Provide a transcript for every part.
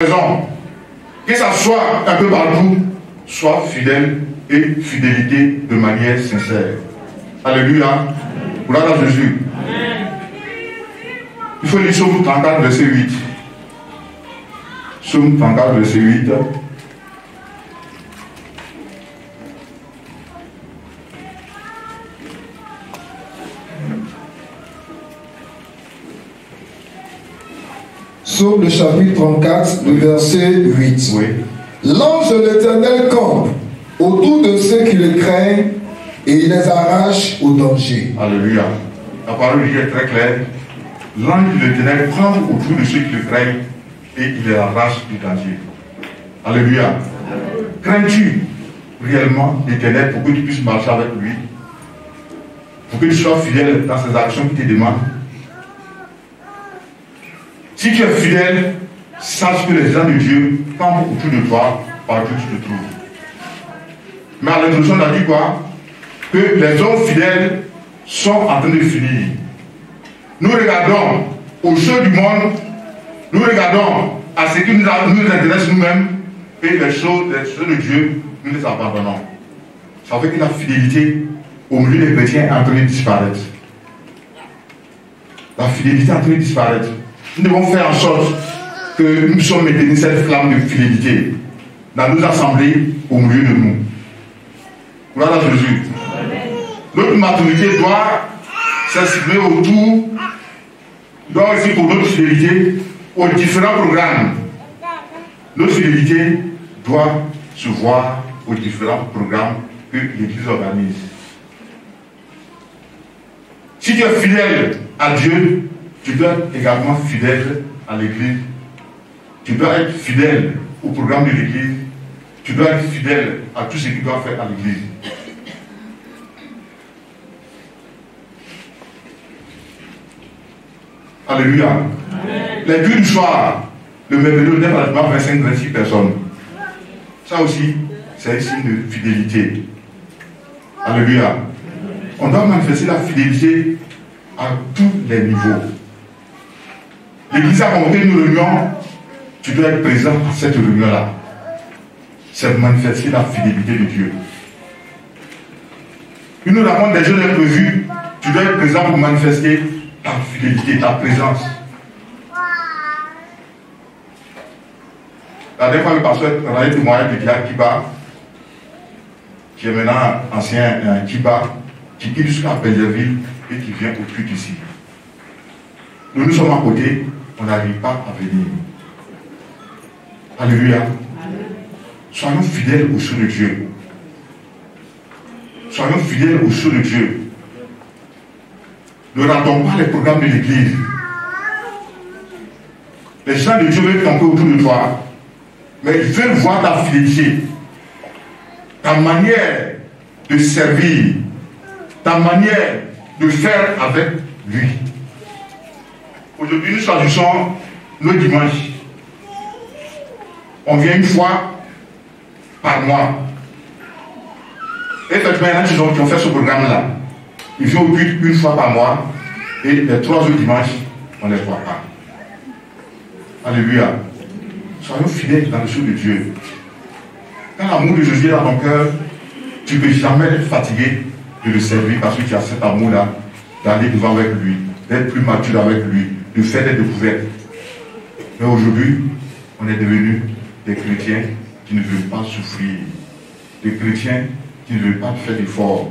raison, que ça soit un peu partout, sois fidèle et fidélité de manière sincère. Alléluia. Gloire à Jésus. Il faut lire Psaume 34, verset 8. Psaume 34, verset 8. Psaume le chapitre 34, le verset 8. Oui. L'ange de l'Éternel campe autour de ceux qui le craignent et il les arrache au danger. Alléluia. La parole est très claire. L'ange de l'Éternel campe autour de ceux qui le craignent et il les arrache du danger. Alléluia. Crains-tu réellement l'Éternel pour que tu puisses marcher avec lui? Pour que tu sois fidèle dans ses actions qu'il te demande? Si tu es fidèle, sache que les gens de Dieu campent autour de toi partout où tu te trouves. Mais à l'introduction, on a dit quoi? Que les hommes fidèles sont en train de finir. Nous regardons aux choses du monde, nous regardons à ce qui nous intéresse nous-mêmes, et les choses de Dieu, nous les abandonnons. Ça veut dire que la fidélité au milieu des chrétiens est en train de disparaître. La fidélité est en train de disparaître. Nous devons faire en sorte que nous puissions maintenir cette flamme de fidélité dans nos assemblées au milieu de nous. Gloire à Jésus. Notre maturité doit s'exprimer autour, doit aussi pour notre fidélité aux différents programmes. Notre fidélité doit se voir aux différents programmes que l'Église organise. Si tu es fidèle à Dieu, tu dois être également fidèle à l'Église. Tu dois être fidèle au programme de l'Église. Tu dois être fidèle à tout ce qu'il doit faire à l'Église. Alléluia. Amen. Les culs du soir, le mercredi, on est pratiquement 25-26 personnes. Ça aussi, c'est un signe de fidélité. Alléluia. On doit manifester la fidélité à tous les niveaux. L'Église a convoqué une réunion, tu dois être présent à cette réunion-là. C'est manifester la fidélité de Dieu. Une rencontre des jeunes est prévue, tu dois être présent pour manifester ta fidélité, ta présence. La dernière fois, le pasteur rendait témoignage de Dia Kiba, qui est maintenant ancien Kiba, qui quitte jusqu'à Belgerville et qui vient au culte ici. Nous sommes à côté, on n'arrive pas à venir. Alléluia. Soyons fidèles aux choses de Dieu. Soyons fidèles aux choses de Dieu. Ne ratons pas les programmes de l'Église. Les gens de Dieu veulent camper autour de toi, mais ils veulent voir ta fidélité, ta manière de servir, ta manière de faire avec lui. Aujourd'hui, nous choisissons nos dimanches. On vient une fois par mois. Et effectivement, il y en a qui ont fait ce programme-là. Ils viennent au culte une fois par mois. Et les 3 autres dimanches, on ne les voit pas. Alléluia. Soyons fidèles dans le choses de Dieu. Quand l'amour de Jésus est dans ton cœur, tu ne peux jamais être fatigué de le servir parce que tu as cet amour-là, d'aller devant avec lui, d'être plus mature avec lui, de faire des découvertes. Mais aujourd'hui, on est devenus des chrétiens qui ne veulent pas souffrir, des chrétiens qui ne veulent pas faire d'efforts.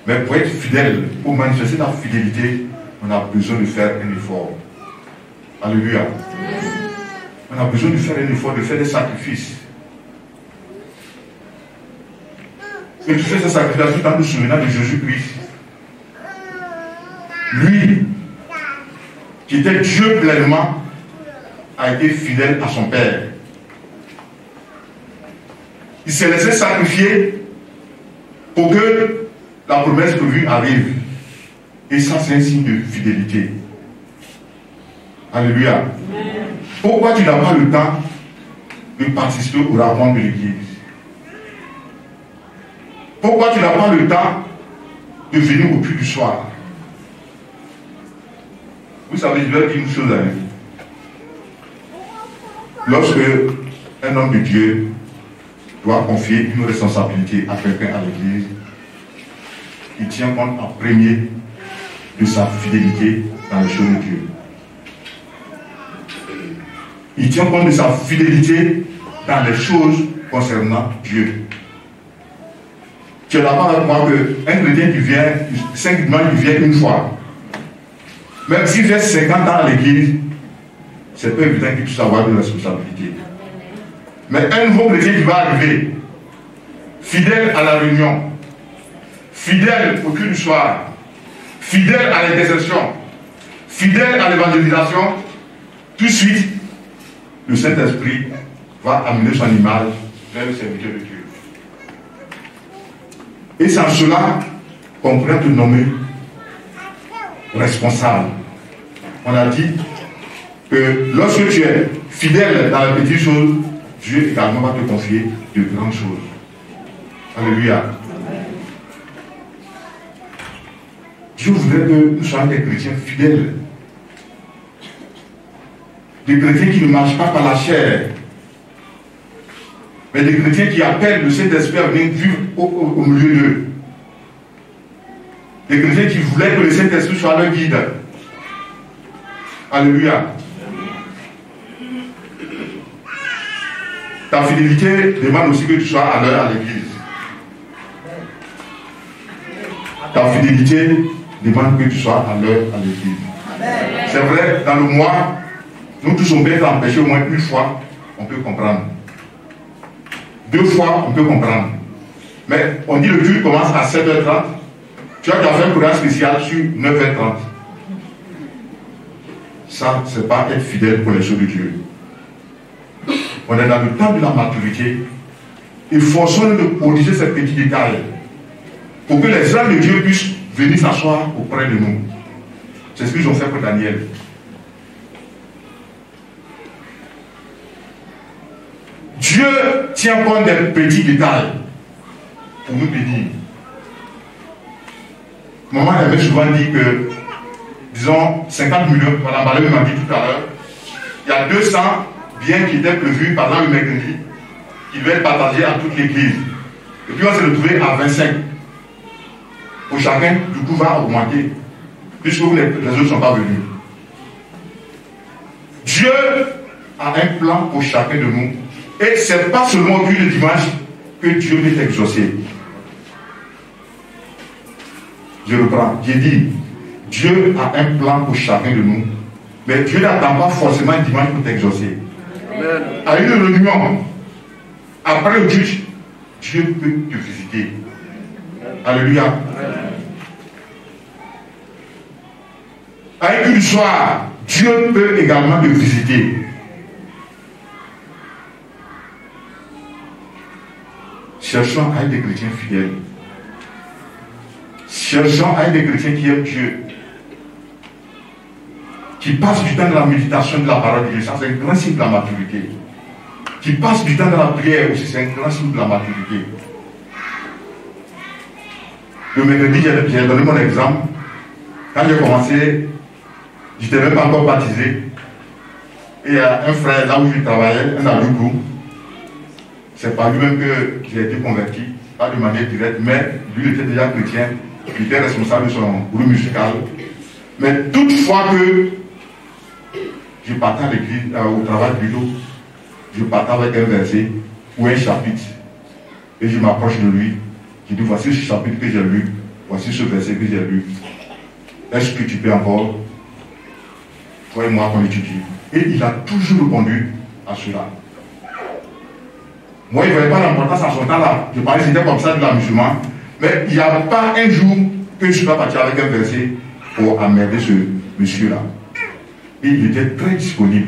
Mais pour être fidèle, pour manifester la fidélité, on a besoin de faire un effort. Alléluia. On a besoin de faire un effort, de faire des sacrifices. Et tu fais ces sacrifices tout en te souvenant de Jésus-Christ. Lui, qui était Dieu pleinement, a été fidèle à son Père. Il s'est laissé sacrifier pour que la promesse prévue arrive. Et ça, c'est un signe de fidélité. Alléluia. Pourquoi tu n'as pas le temps de participer au rencontre de l'Église? Pourquoi tu n'as pas le temps de venir au culte du soir? Vous savez, je vais dire une chose à vous. lorsque un homme de Dieu doit confier une responsabilité à quelqu'un à l'église, il tient compte en premier de sa fidélité dans les choses de Dieu. Il tient compte de sa fidélité dans les choses concernant Dieu. Tu es d'accord avec moi qu'un chrétien qui vient, 5 dimanches, il vient une fois. Même s'il fait 50 ans à l'église, c'est pas évident qu'il puisse avoir de responsabilité. Mais un nouveau chrétien qui va arriver, fidèle à la réunion, fidèle au culte du soir, fidèle à l'intercession, fidèle à l'évangélisation, tout de suite, le Saint-Esprit va amener son image vers le serviteur de Dieu. Et c'est en cela qu'on pourrait te nommer responsable. On a dit que lorsque tu es fidèle dans les petites choses, Dieu également va te confier de grandes choses. Alléluia. Dieu voudrait que nous soyons des chrétiens fidèles. Des chrétiens qui ne marchent pas par la chair, mais des chrétiens qui appellent le Saint-Esprit à venir vivre au milieu d'eux. Des chrétiens qui voulaient que le Saint-Esprit soit leur guide. Alléluia. Ta fidélité demande aussi que tu sois à l'heure à l'église. Ta fidélité demande que tu sois à l'heure à l'église. C'est vrai, dans le mois, nous tous on peut être empêchés au moins une fois, on peut comprendre. 2 fois, on peut comprendre. Mais on dit le culte commence à 7h30. Tu as déjà fait un programme spécial sur 9h30. Ça, c'est pas être fidèle pour les choses de Dieu. On est dans le temps de la maturité. Efforçons-nous de corriger ces petits détails pour que les gens de Dieu puissent venir s'asseoir auprès de nous. C'est ce qu'ils ont fait pour Daniel. Dieu tient compte des petits détails pour nous bénir. Maman avait souvent dit que, disons, 50 millions, Mme Balé m'a dit tout à l'heure, il y a 200 biens qui étaient prévus, par exemple le mercredi, qui devaient être partagés à toute l'église. Et puis on s'est retrouvé à 25. Pour chacun, du coup, va augmenter, puisque les autres ne sont pas venus. Dieu a un plan pour chacun de nous. Et ce n'est pas seulement au culte de dimanche que Dieu veut exaucer. Je reprends. J'ai dit, Dieu a un plan pour chacun de nous. Mais Dieu n'attend pas forcément le dimanche pour t'exaucer. À une réunion, après le culte, Dieu peut te visiter. Alléluia. À un culte du soir, Dieu peut également te visiter. Cherchons à être des chrétiens fidèles. Cherchons à être des chrétiens qui aiment Dieu. Qui passent du temps dans la méditation de la parole de Dieu. Ça, c'est un grand signe de la maturité. Qui passent du temps dans la prière aussi, c'est un grand signe de la maturité. Le mercredi, j'ai donné mon exemple. Quand j'ai commencé, je n'étais même pas encore baptisé. Et il y a un frère là où je travaillais, un Aloukou. C'est par lui-même que j'ai été converti, pas de manière directe, mais lui était déjà chrétien, il était responsable de son groupe musical. Mais toutefois que je partais à l'église, au travail plutôt, je partais avec un verset ou un chapitre, et je m'approche de lui, je dis voici ce chapitre que j'ai lu, voici ce verset que j'ai lu. Est-ce que tu peux encore, toi et moi, qu'on étudie? Et il a toujours répondu à cela. Moi, il ne voyait pas l'importance à son temps-là. Je parlais, c'était comme ça de la musulmane. Mais il n'y a pas un jour que je ne suis pas parti avec un verset pour emmerder ce monsieur-là. Et il était très disponible.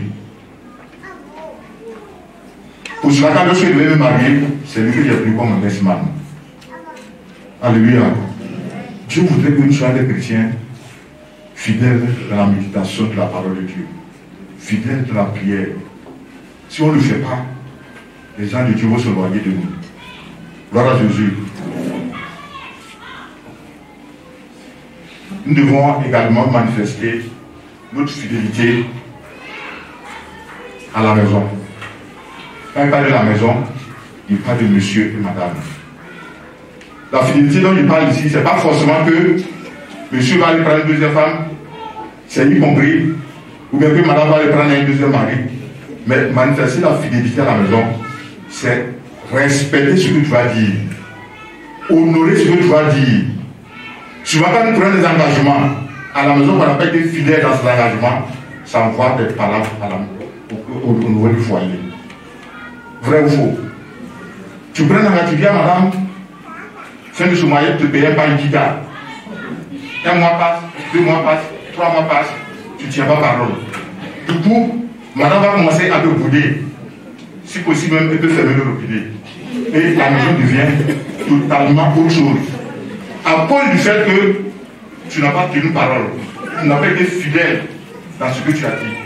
Pour cela, quand je devais me marier, c'est lui que j'ai pris comme un best-man. Alléluia. Dieu voudrait que nous soyons des chrétiens fidèles dans la méditation de la parole de Dieu. Fidèles de la prière. Si on ne le fait pas, les gens de Dieu vont se loyer de nous. Gloire à Jésus. Nous devons également manifester notre fidélité à la maison. Quand il parle de la maison, il parle de monsieur et madame. La fidélité dont il parle ici, ce n'est pas forcément que monsieur va aller prendre une deuxième femme, c'est y compris, ou bien que madame va aller prendre un deuxième mari. Mais manifester la fidélité à la maison, c'est respecter ce que tu vas dire, honorer ce que tu vas dire. Souvent, quand nous prenons des engagements à la maison, on n'a pas été fidèle dans cet engagement, ça envoie des paroles au niveau du foyer. Vrai ou faux? Tu prends un engagement, tu dis à madame, fin de ce mois, tu te payes un pain guitare. Un mois passe, 2 mois passent, 3 mois passent, tu ne tiens pas parole. Du coup, madame va commencer à te bouder. Si possible, même, elle peut fermer le robinet. Et la maison devient totalement autre chose. À cause du fait que tu n'as pas tenu parole, tu n'as pas été fidèle dans ce que tu as dit.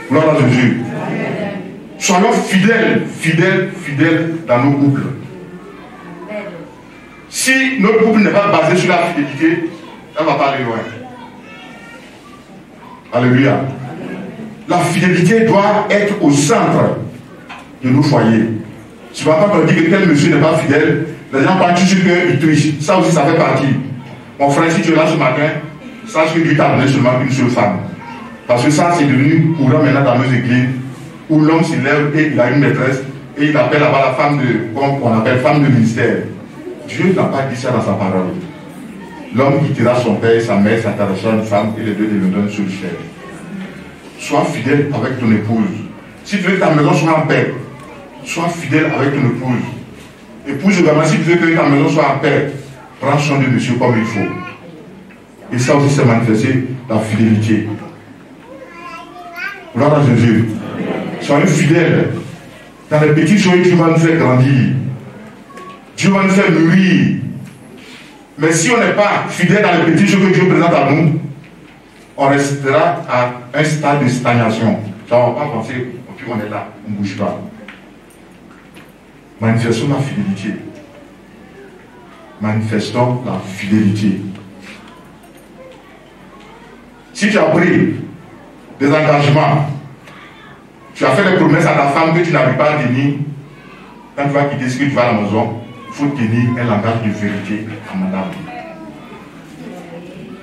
Gloire à Jésus. Soyons fidèles, fidèles dans nos couples. Si notre couple n'est pas basé sur la fidélité, elle ne va pas aller loin. Alléluia. La fidélité doit être au centre de nos foyers. Tu ne vas pas me dire que tel monsieur n'est pas fidèle. Les gens pensent toujours qu'il triche. Ça aussi, ça fait partie. Mon frère, si tu es là ce matin, sache que Dieu t'a donné seulement une seule femme. Parce que ça, c'est devenu courant maintenant dans nos églises, où l'homme se lève et il a une maîtresse, et il appelle là-bas la femme de, comme on appelle, femme de ministère. Dieu n'a pas dit ça dans sa parole. L'homme quittera son père, sa mère, s'attachera à une femme, et les deux deviendront sur le ciel. Sois fidèle avec ton épouse. Si tu veux que ta maison soit en paix, sois fidèle avec ton épouse. Épouse également, si tu veux que ta maison soit en paix, prends soin de monsieur comme il faut. Et ça aussi, c'est manifester la fidélité. Gloire à Jésus. Soyez fidèles. Dans les petites choses, Dieu va nous faire grandir. Dieu va nous faire mûrir. Mais si on n'est pas fidèle dans les petites choses que Dieu présente à nous, on restera à un stade de stagnation. Ça, on ne va pas penser, puis on est là, on ne bouge pas. Manifestons la fidélité. Manifestons la fidélité. Si tu as pris des engagements, tu as fait des promesses à ta femme que tu n'arrives pas à tenir, quand tu vas quitter ce que tu vas à la maison, il faut tenir un langage de vérité à madame.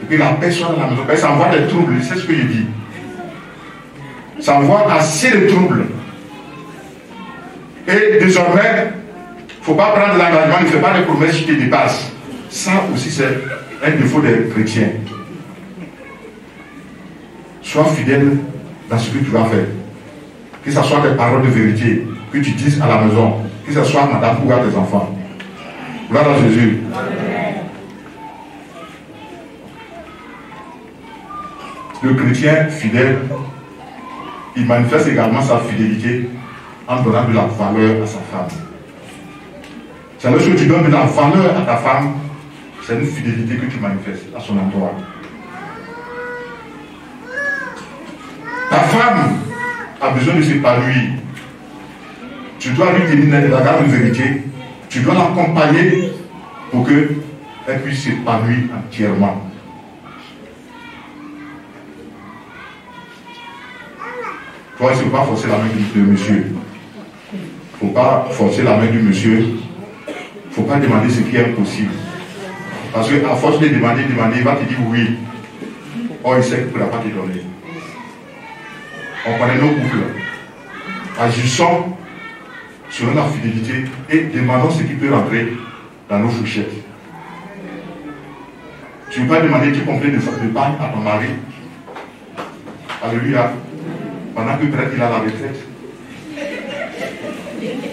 Et puis la personne à la maison, ça envoie des troubles, c'est ce que je dis. Ça envoie assez de troubles. Et désormais, il ne faut pas prendre l'engagement, ne fais pas des promesses qui te dépassent. Ça aussi, c'est un défaut des chrétiens. Sois fidèle dans ce que tu vas faire. Que ce soit des paroles de vérité que tu dises à la maison, que ce soit madame ou à tes enfants. Gloire à Jésus. Amen. Le chrétien fidèle, il manifeste également sa fidélité en donnant de la valeur à sa femme. C'est lorsque tu donnes de la valeur à ta femme, c'est une fidélité que tu manifestes à son endroit. Ta femme a besoin de s'épanouir. Tu dois lui tenir la garde de vérité. Tu dois l'accompagner pour qu'elle puisse s'épanouir entièrement. Toi, il ne faut pas forcer la main de monsieur. Il ne faut pas forcer la main du monsieur. Il ne faut pas demander ce qui est impossible. Parce qu'à force de demander, il va te dire oui. Or, il sait qu'il ne pourra pas te donner. On connaît nos couples. Agissons selon la fidélité et demandons ce qui peut rentrer dans nos fourchettes. Tu ne peux pas demander qui complète de pain à ton mari. Alléluia. Pendant que peut-être il a la retraite.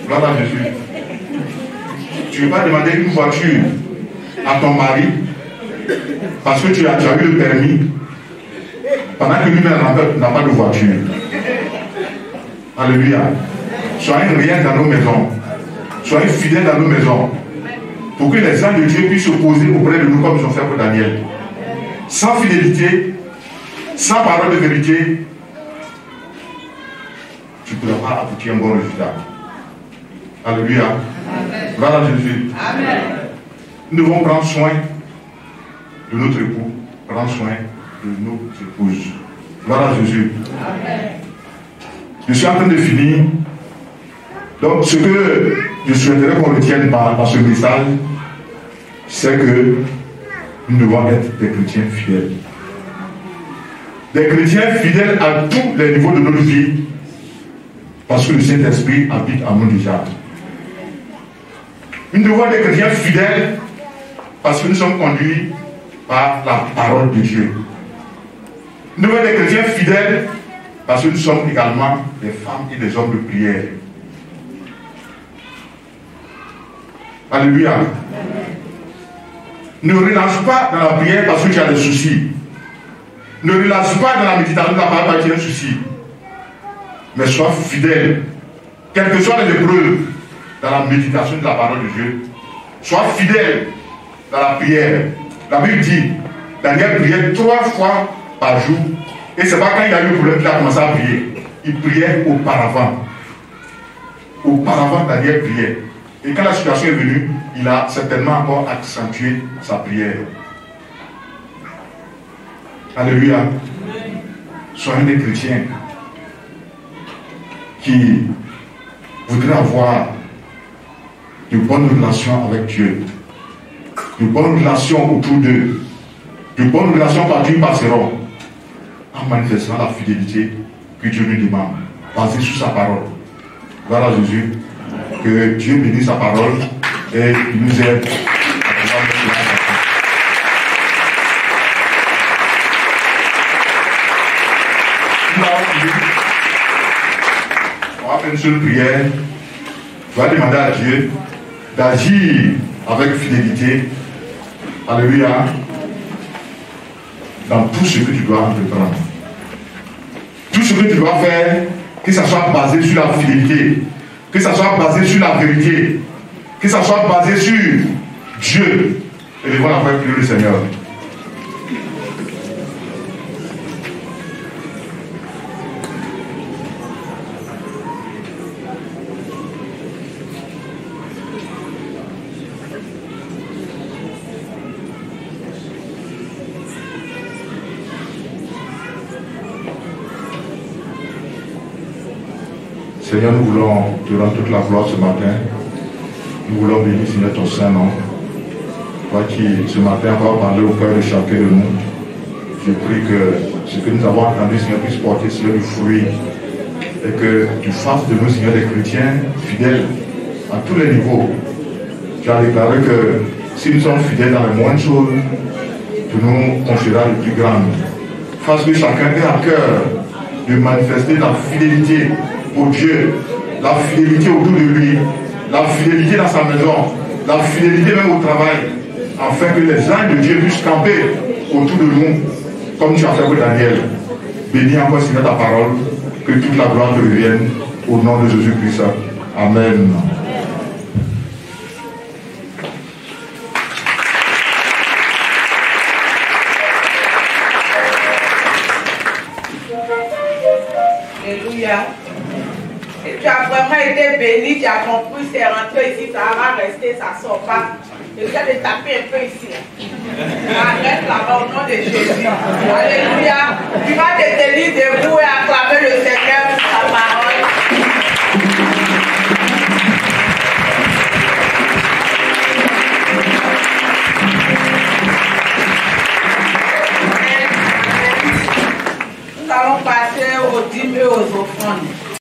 Gloire à Jésus. Tu ne peux pas demander une voiture à ton mari parce que tu as eu le permis pendant que lui-même n'a pas de voiture. Alléluia. Soyez rien dans nos maisons. Soyez fidèles dans nos maisons. Pour que les anges de Dieu puissent se poser auprès de nous comme ils ont fait pour Daniel. Sans fidélité, sans parole de vérité, tu ne pourras pas aboutir à un bon résultat. Alléluia. Gloire à Jésus. Amen. Nous devons prendre soin de notre époux, prendre soin de nos épouses. Gloire à Jésus. Amen. Je suis en train de finir. Donc ce que je souhaiterais qu'on retienne par ce message, c'est que nous devons être des chrétiens fidèles. Des chrétiens fidèles à tous les niveaux de notre vie, parce que le Saint-Esprit habite en nous déjà. Nous devons être des chrétiens fidèles parce que nous sommes conduits par la parole de Dieu. Nous devons être des chrétiens fidèles parce que nous sommes également des femmes et des hommes de prière. Alléluia. Ne relâche pas dans la prière parce que tu as des soucis. Ne relâche pas dans la méditation de la parole parce que tu as des soucis. Mais sois fidèle, quelles que soient les épreuves, dans la méditation de la parole de Dieu. Sois fidèle dans la prière. La Bible dit, Daniel priait 3 fois par jour. Et c'est pas quand il a eu le problème qu'il a commencé à prier. Il priait auparavant. Auparavant, Daniel priait. Et quand la situation est venue, il a certainement encore accentué sa prière. Alléluia. Soyons des chrétiens qui voudraient avoir de bonnes relations avec Dieu, de bonnes relations autour d'eux, de bonnes relations par Dieu passeront en manifestant la fidélité que Dieu nous demande, basée sur sa parole. Voilà Jésus, que Dieu bénisse sa parole et il nous aide à pouvoir mettre en pratique. On va faire une seule prière. On va demander à Dieu d'agir avec fidélité, alléluia, dans tout ce que tu dois entreprendre. Tout ce que tu dois faire, que ça soit basé sur la fidélité, que ça soit basé sur la vérité, que ça soit basé sur Dieu. Et devant la prière prier le Seigneur. Seigneur, nous voulons te rendre toute la gloire ce matin. Nous voulons bénir, Seigneur, ton Saint-Nom. Toi qui, ce matin, va parler au cœur de chacun de nous. Je prie que ce que nous avons entendu, Seigneur, puisse porter, Seigneur, du fruit. Et que tu fasses de nous, Seigneur, des chrétiens fidèles à tous les niveaux. Tu as déclaré que si nous sommes fidèles dans les moindres choses, tu nous confieras les plus grandes. Fasse que chacun ait à cœur de manifester la fidélité pour Dieu, la fidélité autour de lui, la fidélité dans sa maison, la fidélité même au travail, afin que les anges de Dieu puissent camper autour de nous, comme tu as fait pour Daniel. Bénis encore, Seigneur, ta parole, que toute la gloire te revienne, au nom de Jésus-Christ. Amen. Alléluia. Et tu as vraiment été béni, tu as compris, c'est rentré ici, ça va rester, ça ne sort pas. Je viens de taper un peu ici. Arrête là-bas au nom de Jésus. Alléluia. Tu vas te tenir debout et acclamer le Seigneur.